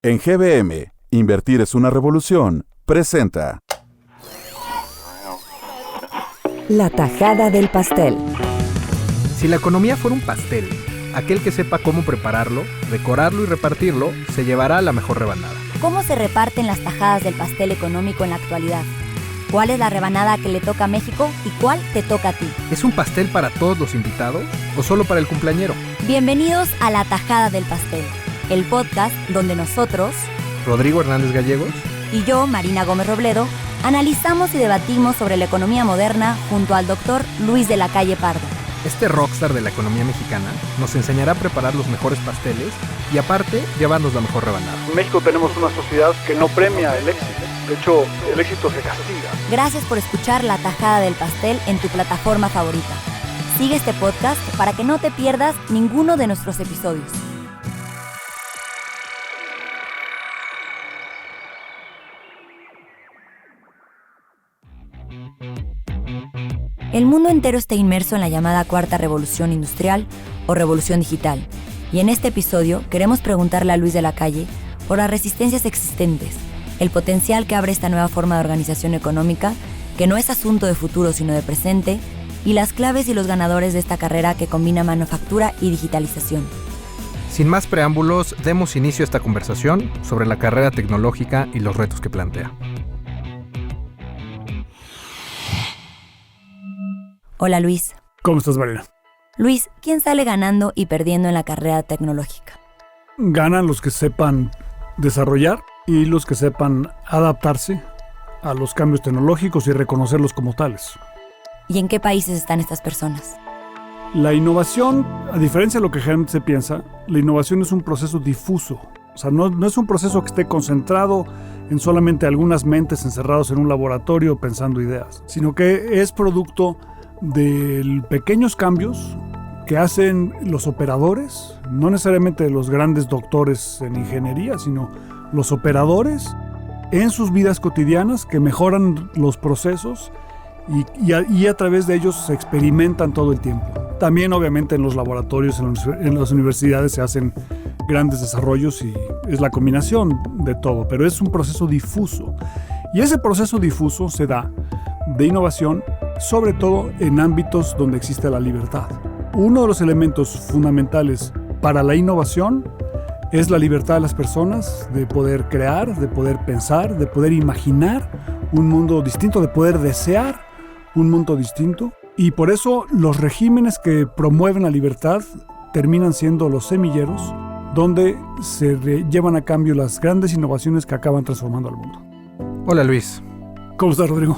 En GBM, Invertir es una revolución, presenta La tajada del pastel. Si la economía fuera un pastel, aquel que sepa cómo prepararlo, decorarlo y repartirlo, se llevará la mejor rebanada. ¿Cómo se reparten las tajadas del pastel económico en la actualidad? ¿Cuál es la rebanada que le toca a México y cuál te toca a ti? ¿Es un pastel para todos los invitados o solo para el cumpleañero? Bienvenidos a La Tajada del Pastel, el podcast donde nosotros, Rodrigo Hernández Gallegos y yo, Marina Gómez Robledo, analizamos y debatimos sobre la economía moderna junto al doctor Luis de la Calle Pardo. Este rockstar de la economía mexicana nos enseñará a preparar los mejores pasteles y aparte llevarnos la mejor rebanada. En México tenemos una sociedad que no premia el éxito. De hecho, el éxito se castiga. Gracias por escuchar La Tajada del Pastel en tu plataforma favorita. Sigue este podcast para que no te pierdas ninguno de nuestros episodios. El mundo entero está inmerso en la llamada cuarta revolución industrial o revolución digital, y en este episodio queremos preguntarle a Luis de la Calle por las resistencias existentes, el potencial que abre esta nueva forma de organización económica, que no es asunto de futuro sino de presente, y las claves y los ganadores de esta carrera que combina manufactura y digitalización. Sin más preámbulos, demos inicio a esta conversación sobre la carrera tecnológica y los retos que plantea. Hola Luis. ¿Cómo estás, Marina? Luis, ¿quién sale ganando y perdiendo en la carrera tecnológica? Ganan los que sepan desarrollar y los que sepan adaptarse a los cambios tecnológicos y reconocerlos como tales. ¿Y en qué países están estas personas? La innovación, a diferencia de lo que generalmente se piensa, la innovación es un proceso difuso. O sea, no es un proceso que esté concentrado en solamente algunas mentes encerrados en un laboratorio pensando ideas, sino que es producto de pequeños cambios que hacen los operadores, no necesariamente los grandes doctores en ingeniería, sino los operadores en sus vidas cotidianas que mejoran los procesos y a través de ellos se experimentan todo el tiempo. También obviamente en los laboratorios, en las universidades se hacen grandes desarrollos y es la combinación de todo, pero es un proceso difuso. Y ese proceso difuso se da de innovación sobre todo en ámbitos donde existe la libertad. Uno de los elementos fundamentales para la innovación es la libertad de las personas de poder crear, de poder pensar, de poder imaginar un mundo distinto, de poder desear un mundo distinto. Y por eso los regímenes que promueven la libertad terminan siendo los semilleros donde se llevan a cambio las grandes innovaciones que acaban transformando al mundo. Hola Luis. ¿Cómo estás, Rodrigo?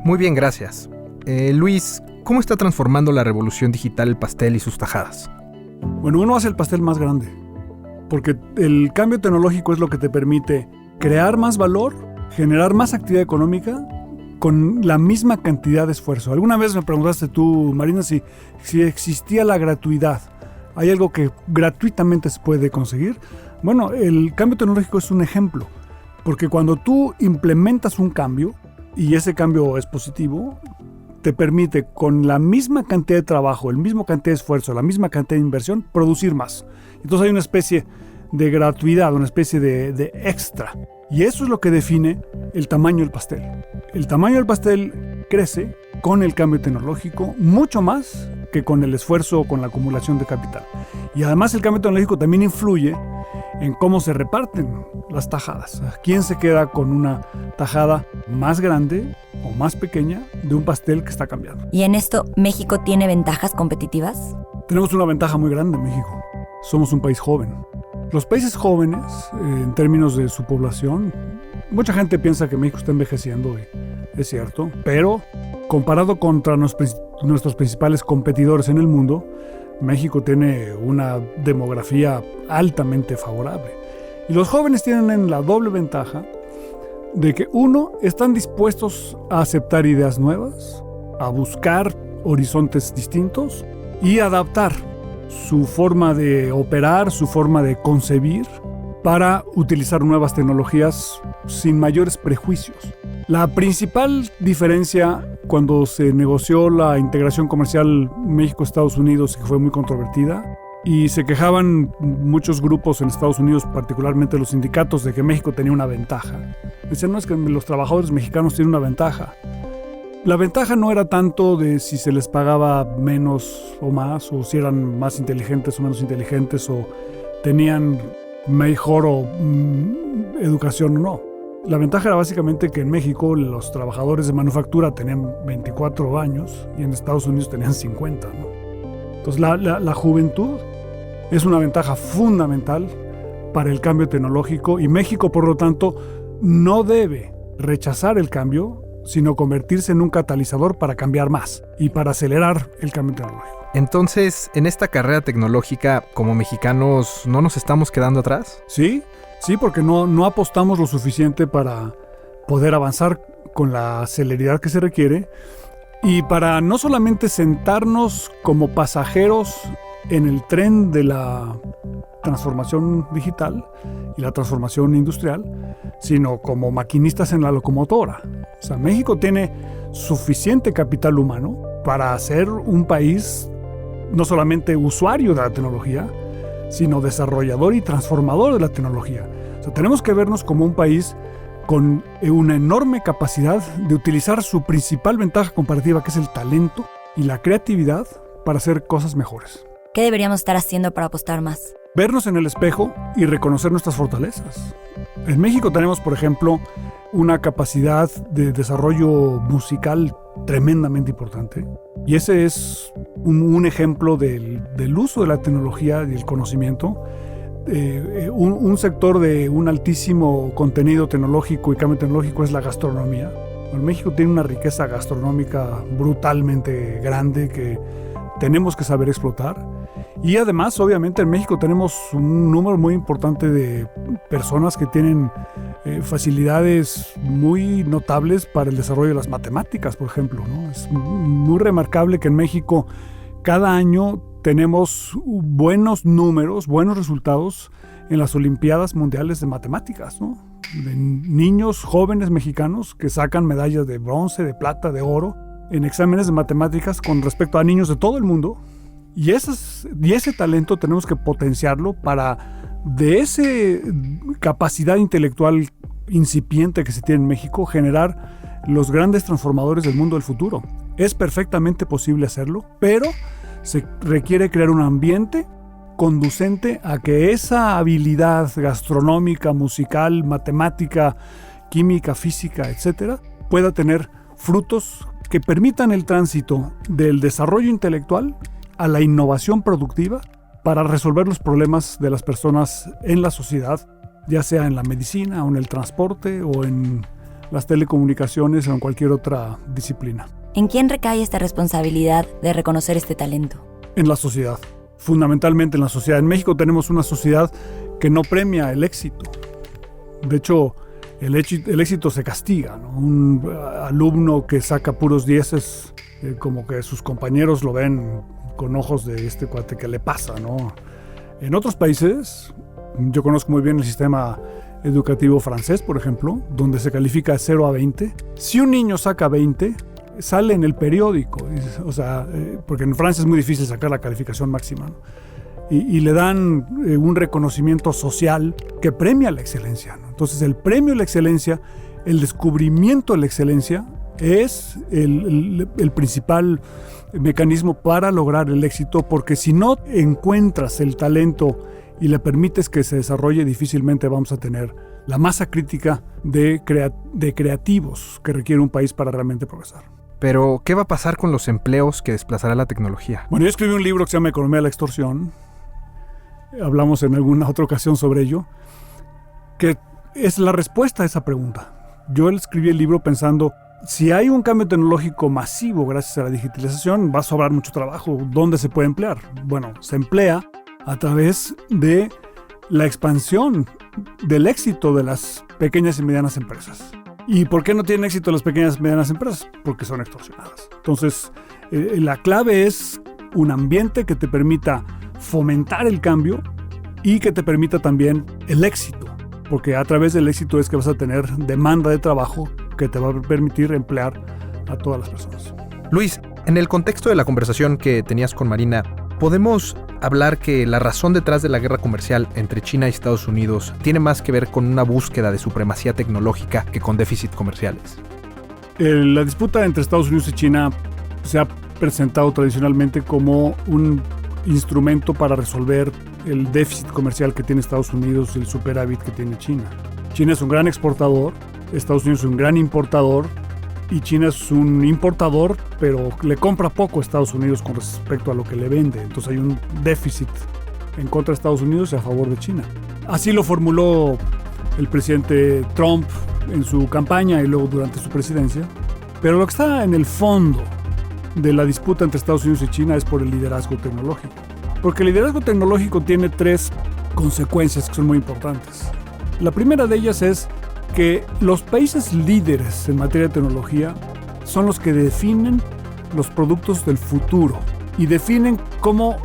Muy bien, gracias. Luis, ¿cómo está transformando la revolución digital el pastel y sus tajadas? Bueno, uno hace el pastel más grande, porque el cambio tecnológico es lo que te permite crear más valor, generar más actividad económica con la misma cantidad de esfuerzo. Alguna vez me preguntaste tú, Marina, si existía la gratuidad. ¿Hay algo que gratuitamente se puede conseguir? Bueno, el cambio tecnológico es un ejemplo, porque cuando tú implementas un cambio, y ese cambio es positivo, te permite con la misma cantidad de trabajo, el mismo cantidad de esfuerzo, la misma cantidad de inversión, producir más. Entonces hay una especie de gratuidad, una especie de extra. Y eso es lo que define el tamaño del pastel. El tamaño del pastel crece con el cambio tecnológico mucho más que con el esfuerzo o con la acumulación de capital. Y además el cambio tecnológico también influye en cómo se reparten las tajadas. ¿Quién se queda con una tajada más grande o más pequeña de un pastel que está cambiando? ¿Y en esto México tiene ventajas competitivas? Tenemos una ventaja muy grande en México. Somos un país joven. Los países jóvenes, en términos de su población, mucha gente piensa que México está envejeciendo, y es cierto, pero comparado contra nuestros principales competidores en el mundo, México tiene una demografía altamente favorable. Y los jóvenes tienen la doble ventaja de que, uno, están dispuestos a aceptar ideas nuevas, a buscar horizontes distintos y adaptar su forma de operar, su forma de concebir para utilizar nuevas tecnologías sin mayores prejuicios. La principal diferencia cuando se negoció la integración comercial México-Estados Unidos, que fue muy controvertida, Y se quejaban muchos grupos en Estados Unidos, particularmente los sindicatos, de que México tenía una ventaja. Decían, no, es que los trabajadores mexicanos tienen una ventaja. La ventaja no era tanto de si se les pagaba menos o más, o si eran más inteligentes o menos inteligentes, o tenían mejor educación o no. La ventaja era básicamente que en México los trabajadores de manufactura tenían 24 años y en Estados Unidos tenían 50, ¿no? Entonces la juventud es una ventaja fundamental para el cambio tecnológico y México, por lo tanto, no debe rechazar el cambio, sino convertirse en un catalizador para cambiar más y para acelerar el cambio tecnológico. Entonces, en esta carrera tecnológica, como mexicanos, ¿no nos estamos quedando atrás? Sí, porque no apostamos lo suficiente para poder avanzar con la celeridad que se requiere y para no solamente sentarnos como pasajeros en el tren de la transformación digital y la transformación industrial, sino como maquinistas en la locomotora. O sea, México tiene suficiente capital humano para ser un país no solamente usuario de la tecnología, sino desarrollador y transformador de la tecnología. O sea, tenemos que vernos como un país con una enorme capacidad de utilizar su principal ventaja comparativa, que es el talento y la creatividad, para hacer cosas mejores. ¿Qué deberíamos estar haciendo para apostar más? Vernos en el espejo y reconocer nuestras fortalezas. En México tenemos, por ejemplo, una capacidad de desarrollo musical tremendamente importante. Y ese es un ejemplo del uso de la tecnología y el conocimiento. Un sector de un altísimo contenido tecnológico y cambio tecnológico es la gastronomía. En México tiene una riqueza gastronómica brutalmente grande que tenemos que saber explotar. Y además, obviamente, en México tenemos un número muy importante de personas que tienen facilidades muy notables para el desarrollo de las matemáticas, por ejemplo, ¿no? Es muy remarcable que en México cada año tenemos buenos números, buenos resultados en las Olimpiadas Mundiales de Matemáticas, ¿no? De niños jóvenes mexicanos que sacan medallas de bronce, de plata, de oro en exámenes de matemáticas con respecto a niños de todo el mundo. Y ese talento tenemos que potenciarlo para, de esa capacidad intelectual incipiente que se tiene en México, generar los grandes transformadores del mundo del futuro. Es perfectamente posible hacerlo, pero se requiere crear un ambiente conducente a que esa habilidad gastronómica, musical, matemática, química, física, etcétera, pueda tener frutos que permitan el tránsito del desarrollo intelectual a la innovación productiva para resolver los problemas de las personas en la sociedad, ya sea en la medicina o en el transporte o en las telecomunicaciones o en cualquier otra disciplina. ¿En quién recae esta responsabilidad de reconocer este talento? En la sociedad, fundamentalmente en la sociedad. En México tenemos una sociedad que no premia el éxito. De hecho, el éxito se castiga, ¿no? Un alumno que saca puros dieces, como que sus compañeros lo ven con ojos de este cuate que le pasa, ¿no? En otros países, yo conozco muy bien el sistema educativo francés, por ejemplo, donde se califica de 0 a 20. Si un niño saca 20, sale en el periódico, o sea, porque en Francia es muy difícil sacar la calificación máxima, ¿no? Y le dan un reconocimiento social que premia la excelencia, ¿no? Entonces el premio a la excelencia, el descubrimiento de la excelencia es el principal mecanismo para lograr el éxito, porque si no encuentras el talento y le permites que se desarrolle, difícilmente vamos a tener la masa crítica de creativos que requiere un país para realmente progresar. Pero, ¿qué va a pasar con los empleos que desplazará la tecnología? Bueno, yo escribí un libro que se llama Economía de la Extorsión. Hablamos en alguna otra ocasión sobre ello, que es la respuesta a esa pregunta. Yo escribí el libro pensando, si hay un cambio tecnológico masivo gracias a la digitalización, va a sobrar mucho trabajo. ¿Dónde se puede emplear? Bueno, se emplea a través de la expansión del éxito de las pequeñas y medianas empresas. ¿Y por qué no tienen éxito las pequeñas y medianas empresas? Porque son extorsionadas. Entonces, la clave es un ambiente que te permita fomentar el cambio y que te permita también el éxito, porque a través del éxito es que vas a tener demanda de trabajo que te va a permitir emplear a todas las personas. Luis, en el contexto de la conversación que tenías con Marina, ¿Podemos hablar que la razón detrás de la guerra comercial entre China y Estados Unidos tiene más que ver con una búsqueda de supremacía tecnológica que con déficit comerciales? La disputa entre Estados Unidos y China se ha presentado tradicionalmente como un instrumento para resolver el déficit comercial que tiene Estados Unidos y el superávit que tiene China. China es un gran exportador, Estados Unidos es un gran importador y China es un importador, pero le compra poco a Estados Unidos con respecto a lo que le vende. Entonces hay un déficit en contra de Estados Unidos y a favor de China. Así lo formuló el presidente Trump en su campaña y luego durante su presidencia. Pero lo que está en el fondo de la disputa entre Estados Unidos y China es por el liderazgo tecnológico. Porque el liderazgo tecnológico tiene 3 consecuencias que son muy importantes. La primera de ellas es que los países líderes en materia de tecnología son los que definen los productos del futuro y definen cómo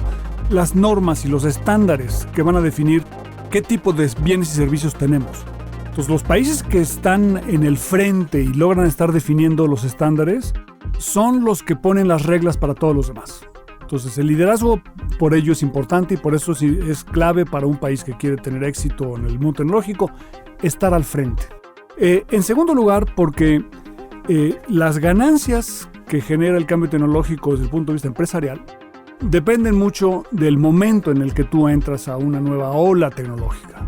las normas y los estándares que van a definir qué tipo de bienes y servicios tenemos. Entonces, los países que están en el frente y logran estar definiendo los estándares son los que ponen las reglas para todos los demás. Entonces, el liderazgo por ello es importante y por eso es clave para un país que quiere tener éxito en el mundo tecnológico, estar al frente. En segundo lugar, porque las ganancias que genera el cambio tecnológico desde el punto de vista empresarial dependen mucho del momento en el que tú entras a una nueva ola tecnológica.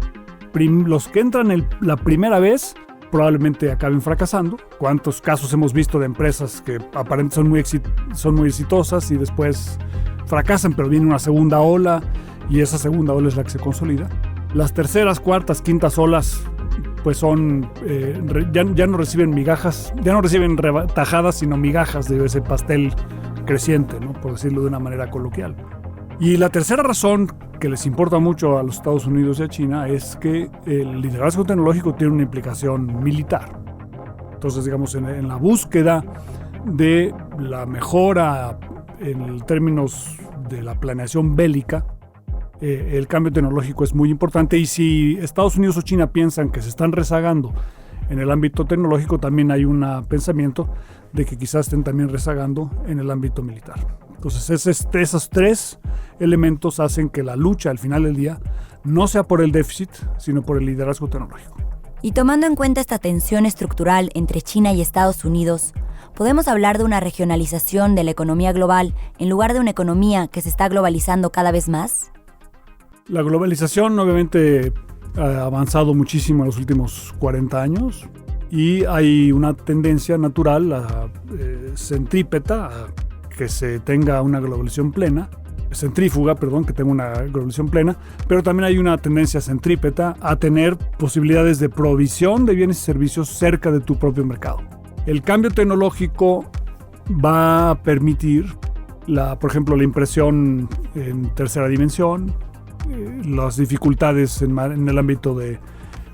Los que entran la primera vez probablemente acaben fracasando. ¿Cuántos casos hemos visto de empresas que aparentemente son muy exitosas y después fracasan, pero viene una segunda ola y esa segunda ola es la que se consolida? Las terceras, cuartas, quintas olas pues son ya no reciben migajas, ya no reciben tajadas, sino migajas de ese pastel creciente, ¿no? Por decirlo de una manera coloquial. Y la tercera razón que les importa mucho a los Estados Unidos y a China es que el liderazgo tecnológico tiene una implicación militar. Entonces, digamos, en la búsqueda de la mejora en términos de la planeación bélica, el cambio tecnológico es muy importante, y si Estados Unidos o China piensan que se están rezagando en el ámbito tecnológico, también hay un pensamiento de que quizás estén también rezagando en el ámbito militar. Entonces esos 3 elementos hacen que la lucha al final del día no sea por el déficit, sino por el liderazgo tecnológico. Y tomando en cuenta esta tensión estructural entre China y Estados Unidos, ¿podemos hablar de una regionalización de la economía global en lugar de una economía que se está globalizando cada vez más? La globalización obviamente ha avanzado muchísimo en los últimos 40 años y hay una tendencia natural centrípeta a que se tenga una globalización plena, que tenga una globalización plena, pero también hay una tendencia centrípeta a tener posibilidades de provisión de bienes y servicios cerca de tu propio mercado. El cambio tecnológico va a permitir, por ejemplo, la impresión en tercera dimensión, las dificultades en el ámbito de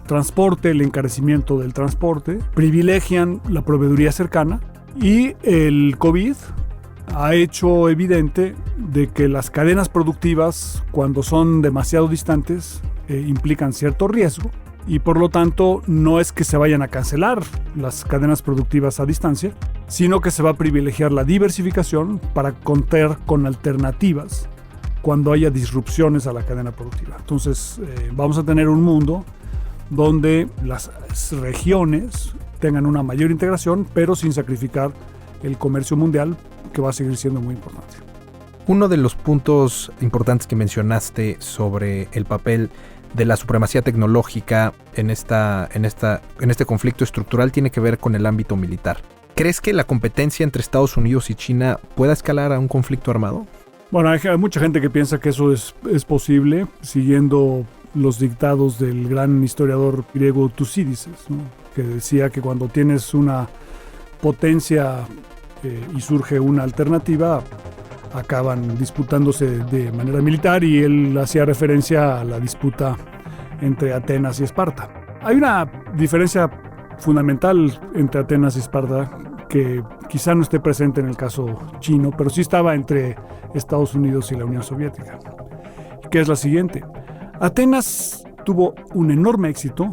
transporte, el encarecimiento del transporte, privilegian la proveeduría cercana, y el COVID ha hecho evidente de que las cadenas productivas, cuando son demasiado distantes, implican cierto riesgo, y por lo tanto no es que se vayan a cancelar las cadenas productivas a distancia, sino que se va a privilegiar la diversificación para contar con alternativas cuando haya disrupciones a la cadena productiva. Entonces vamos a tener un mundo donde las regiones tengan una mayor integración, pero sin sacrificar el comercio mundial, que va a seguir siendo muy importante. Uno de los puntos importantes que mencionaste sobre el papel de la supremacía tecnológica en este conflicto estructural tiene que ver con el ámbito militar. ¿Crees que la competencia entre Estados Unidos y China pueda escalar a un conflicto armado? Bueno, hay mucha gente que piensa que eso es posible, siguiendo los dictados del gran historiador griego Tucídides, ¿no? Que decía que cuando tienes una potencia y surge una alternativa, acaban disputándose de manera militar, y él hacía referencia a la disputa entre Atenas y Esparta. Hay una diferencia fundamental entre Atenas y Esparta que quizá no esté presente en el caso chino, pero sí estaba entre Estados Unidos y la Unión Soviética, que es la siguiente. Atenas tuvo un enorme éxito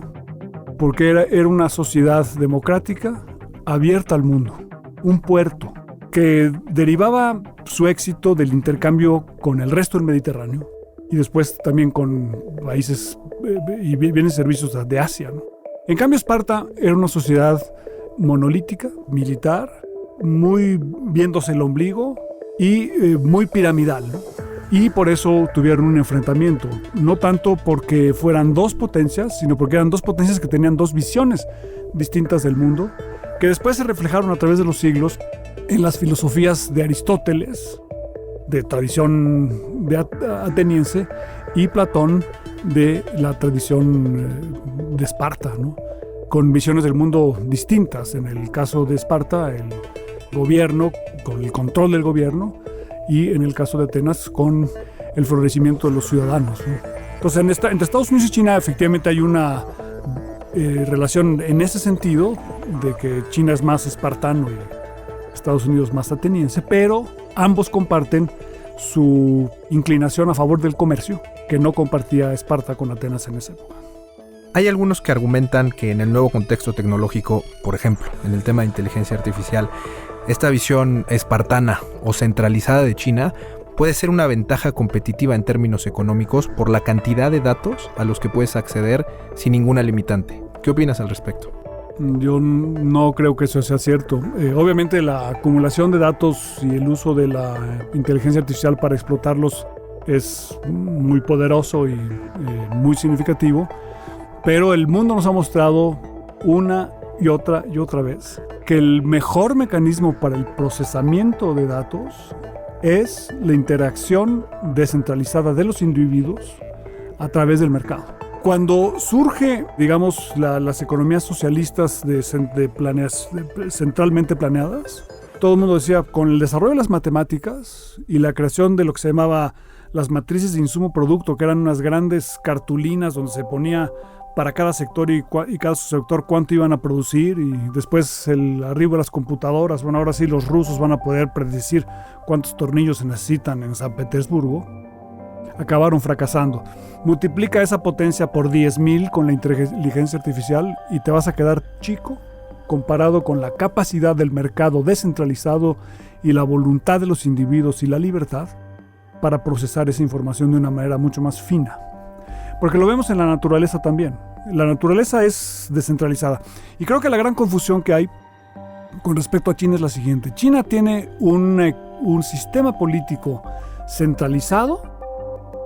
porque era una sociedad democrática abierta al mundo, un puerto que derivaba su éxito del intercambio con el resto del Mediterráneo y después también con países y bienes y servicios de Asia, ¿no? En cambio, Esparta era una sociedad monolítica, militar, muy viéndose el ombligo y muy piramidal, ¿no? Y por eso tuvieron un enfrentamiento, no tanto porque fueran dos potencias, sino porque eran dos potencias que tenían dos visiones distintas del mundo, que después se reflejaron a través de los siglos en las filosofías de Aristóteles, de tradición ateniense, y Platón, de la tradición de Esparta, ¿no? Con visiones del mundo distintas. En el caso de Esparta, el gobierno, con el control del gobierno, y en el caso de Atenas, con el florecimiento de los ciudadanos, ¿no? Entonces, entre Estados Unidos y China efectivamente hay una relación en ese sentido, de que China es más espartano y Estados Unidos más ateniense, pero ambos comparten su inclinación a favor del comercio, que no compartía Esparta con Atenas en esa época. Hay algunos que argumentan que en el nuevo contexto tecnológico, por ejemplo, en el tema de inteligencia artificial, esta visión espartana o centralizada de China puede ser una ventaja competitiva en términos económicos por la cantidad de datos a los que puedes acceder sin ninguna limitante. ¿Qué opinas al respecto? Yo no creo que eso sea cierto. Obviamente la acumulación de datos y el uso de la inteligencia artificial para explotarlos es muy poderoso y muy significativo, pero el mundo nos ha mostrado una y otra vez que el mejor mecanismo para el procesamiento de datos es la interacción descentralizada de los individuos a través del mercado. Cuando surge, digamos, las economías socialistas centralmente planeadas, todo el mundo decía, con el desarrollo de las matemáticas y la creación de lo que se llamaba las matrices de insumo-producto, que eran unas grandes cartulinas donde se ponía para cada sector y cada sector cuánto iban a producir, y después el arribo de las computadoras, bueno, ahora sí los rusos van a poder predecir cuántos tornillos se necesitan en San Petersburgo, acabaron fracasando. Multiplica esa potencia por 10,000 con la inteligencia artificial y te vas a quedar chico comparado con la capacidad del mercado descentralizado y la voluntad de los individuos y la libertad para procesar esa información de una manera mucho más fina. Porque lo vemos en la naturaleza también. La naturaleza es descentralizada. Y creo que la gran confusión que hay con respecto a China es la siguiente. China tiene un sistema político centralizado,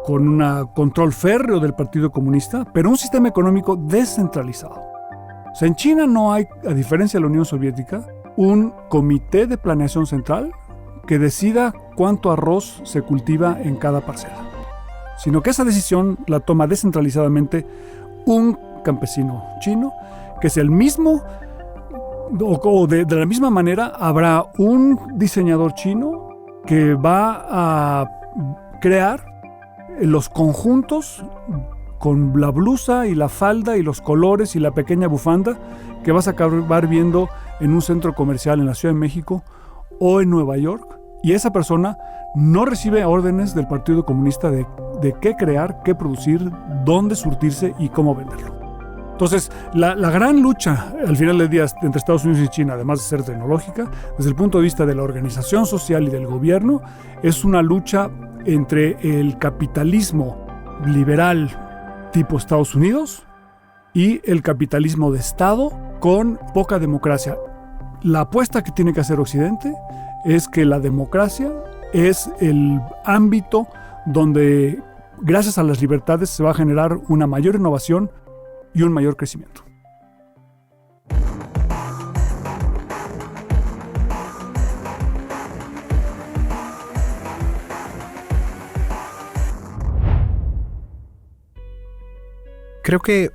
con un control férreo del Partido Comunista, pero un sistema económico descentralizado. O sea, en China no hay, a diferencia de la Unión Soviética, un comité de planeación central que decida cuánto arroz se cultiva en cada parcela, sino que esa decisión la toma descentralizadamente un campesino chino, que es el mismo, o de la misma manera habrá un diseñador chino que va a crear los conjuntos con la blusa y la falda y los colores y la pequeña bufanda que vas a acabar viendo en un centro comercial en la Ciudad de México o en Nueva York, y esa persona no recibe órdenes del Partido Comunista de qué crear, qué producir, dónde surtirse y cómo venderlo. Entonces, la gran lucha al final del día entre Estados Unidos y China, además de ser tecnológica, desde el punto de vista de la organización social y del gobierno, es una lucha entre el capitalismo liberal tipo Estados Unidos y el capitalismo de Estado con poca democracia. La apuesta que tiene que hacer Occidente es que la democracia es el ámbito donde, gracias a las libertades, se va a generar una mayor innovación y un mayor crecimiento. Creo que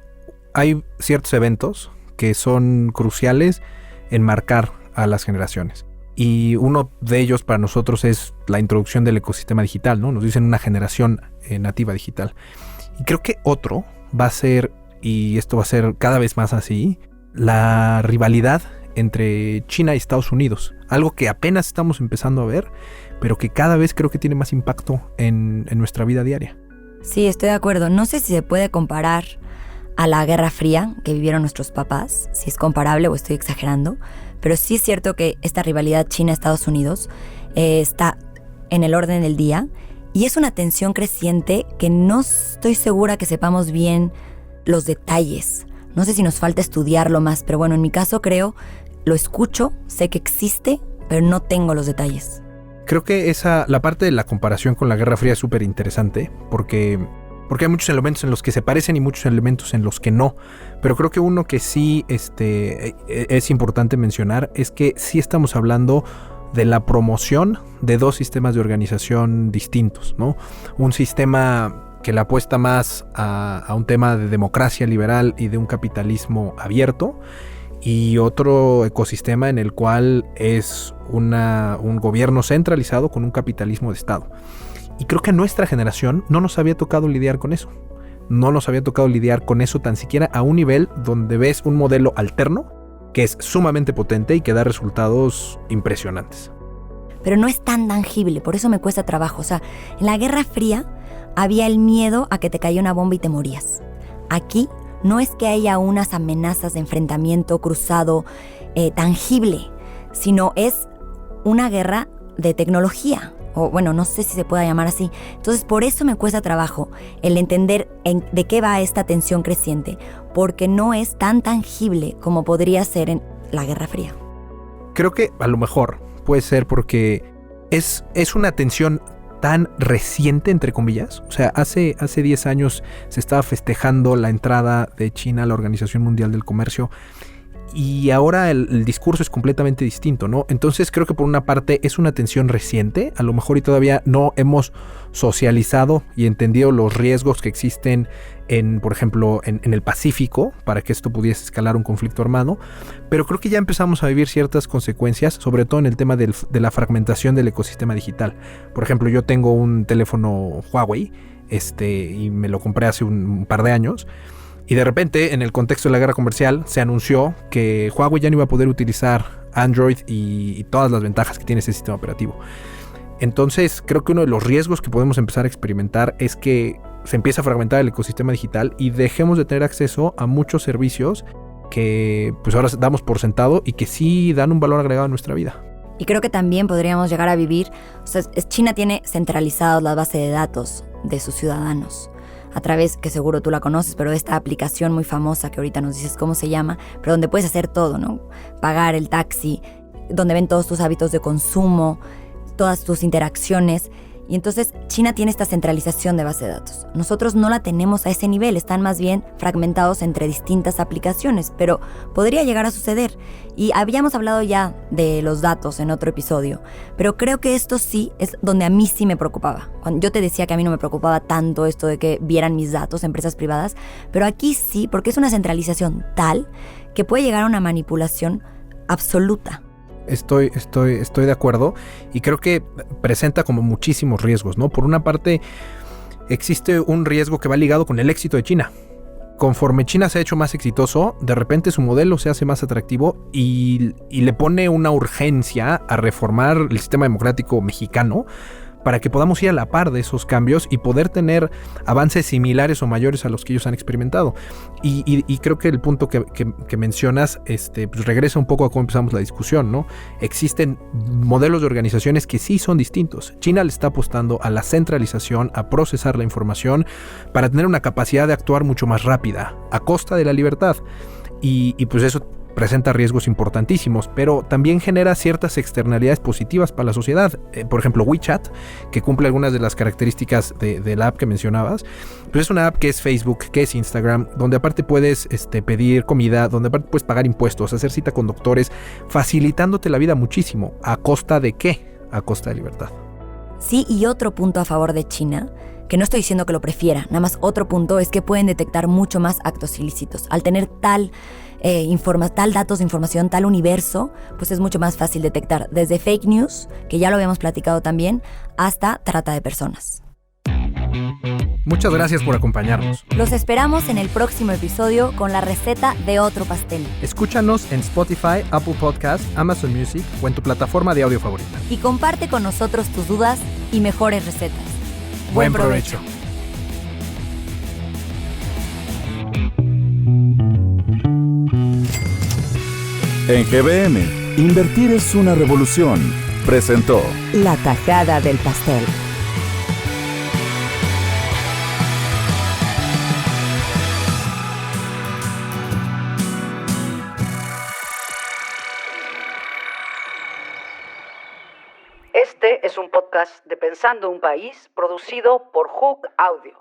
hay ciertos eventos que son cruciales en marcar a las generaciones. Y uno de ellos para nosotros es la introducción del ecosistema digital, ¿no? Nos dicen una generación nativa digital. Y creo que otro va a ser, y esto va a ser cada vez más así, la rivalidad entre China y Estados Unidos. Algo que apenas estamos empezando a ver, pero que cada vez creo que tiene más impacto en nuestra vida diaria. Sí, estoy de acuerdo. No sé si se puede comparar a la Guerra Fría que vivieron nuestros papás, si es comparable o estoy exagerando, pero sí es cierto que esta rivalidad China-Estados Unidos está en el orden del día y es una tensión creciente que no estoy segura que sepamos bien los detalles. No sé si nos falta estudiarlo más, pero bueno, en mi caso lo escucho, sé que existe, pero no tengo los detalles. Creo que la parte de la comparación con la Guerra Fría es súper interesante porque hay muchos elementos en los que se parecen y muchos elementos en los que no. Pero creo que uno que sí es importante mencionar es que sí estamos hablando de la promoción de dos sistemas de organización distintos, ¿no? Un sistema que le apuesta más a un tema de democracia liberal y de un capitalismo abierto, y otro ecosistema en el cual es un gobierno centralizado con un capitalismo de Estado. Y creo que a nuestra generación no nos había tocado lidiar con eso. No nos había tocado lidiar con eso tan siquiera a un nivel donde ves un modelo alterno que es sumamente potente y que da resultados impresionantes. Pero no es tan tangible, por eso me cuesta trabajo. O sea, en la Guerra Fría había el miedo a que te cayera una bomba y te morías. Aquí no es que haya unas amenazas de enfrentamiento cruzado tangible, sino es una guerra de tecnología. O bueno, no sé si se pueda llamar así. Entonces, por eso me cuesta trabajo el entender de qué va esta tensión creciente, porque no es tan tangible como podría ser en la Guerra Fría. Creo que a lo mejor puede ser porque es una tensión tan reciente, entre comillas. O sea, hace 10 años se estaba festejando la entrada de China a la Organización Mundial del Comercio, y ahora el discurso es completamente distinto, ¿no? Entonces creo que por una parte es una tensión reciente, a lo mejor y todavía no hemos socializado y entendido los riesgos que existen por ejemplo, en el Pacífico, para que esto pudiese escalar un conflicto armado, pero creo que ya empezamos a vivir ciertas consecuencias, sobre todo en el tema de la fragmentación del ecosistema digital. Por ejemplo, yo tengo un teléfono Huawei, y me lo compré hace un par de años, y de repente, en el contexto de la guerra comercial, se anunció que Huawei ya no iba a poder utilizar Android y todas las ventajas que tiene ese sistema operativo. Entonces, creo que uno de los riesgos que podemos empezar a experimentar es que se empieza a fragmentar el ecosistema digital y dejemos de tener acceso a muchos servicios que pues ahora damos por sentado y que sí dan un valor agregado a nuestra vida. Y creo que también podríamos llegar a vivir, o sea, China tiene centralizadas las bases de datos de sus ciudadanos a través, que seguro tú la conoces, pero esta aplicación muy famosa que ahorita nos dices cómo se llama, pero donde puedes hacer todo, ¿no? Pagar el taxi, donde ven todos tus hábitos de consumo, todas tus interacciones. Y entonces China tiene esta centralización de base de datos. Nosotros no la tenemos a ese nivel, están más bien fragmentados entre distintas aplicaciones, pero podría llegar a suceder. Y habíamos hablado ya de los datos en otro episodio, pero creo que esto sí es donde a mí sí me preocupaba. Cuando yo te decía que a mí no me preocupaba tanto esto de que vieran mis datos empresas privadas, pero aquí sí, porque es una centralización tal que puede llegar a una manipulación absoluta. Estoy de acuerdo y creo que presenta como muchísimos riesgos, ¿no? Por una parte, existe un riesgo que va ligado con el éxito de China. Conforme China se ha hecho más exitoso, de repente su modelo se hace más atractivo y le pone una urgencia a reformar el sistema democrático mexicano para que podamos ir a la par de esos cambios y poder tener avances similares o mayores a los que ellos han experimentado. Y creo que el punto que mencionas pues regresa un poco a cómo empezamos la discusión, ¿no? Existen modelos de organizaciones que sí son distintos. China le está apostando a la centralización, a procesar la información para tener una capacidad de actuar mucho más rápida, a costa de la libertad. Y pues eso presenta riesgos importantísimos, pero también genera ciertas externalidades positivas para la sociedad. Por ejemplo, WeChat, que cumple algunas de las características de la app que mencionabas, pues es una app que es Facebook, que es Instagram, donde aparte puedes pedir comida, donde aparte puedes pagar impuestos, hacer cita con doctores, facilitándote la vida muchísimo. ¿A costa de qué? A costa de libertad. Sí, y otro punto a favor de China, que no estoy diciendo que lo prefiera, nada más otro punto es que pueden detectar mucho más actos ilícitos. Al tener tal datos de información, tal universo, pues es mucho más fácil detectar desde fake news, que ya lo habíamos platicado también, hasta trata de personas. Muchas gracias por acompañarnos. Los esperamos en el próximo episodio con la receta de otro pastel. Escúchanos en Spotify, Apple Podcasts, Amazon Music o en tu plataforma de audio favorita. Y comparte con nosotros tus dudas y mejores recetas. Buen provecho. En GBM, Invertir es una revolución. Presentó La tajada del pastel. Este es un podcast de Pensando un País producido por Hook Audio.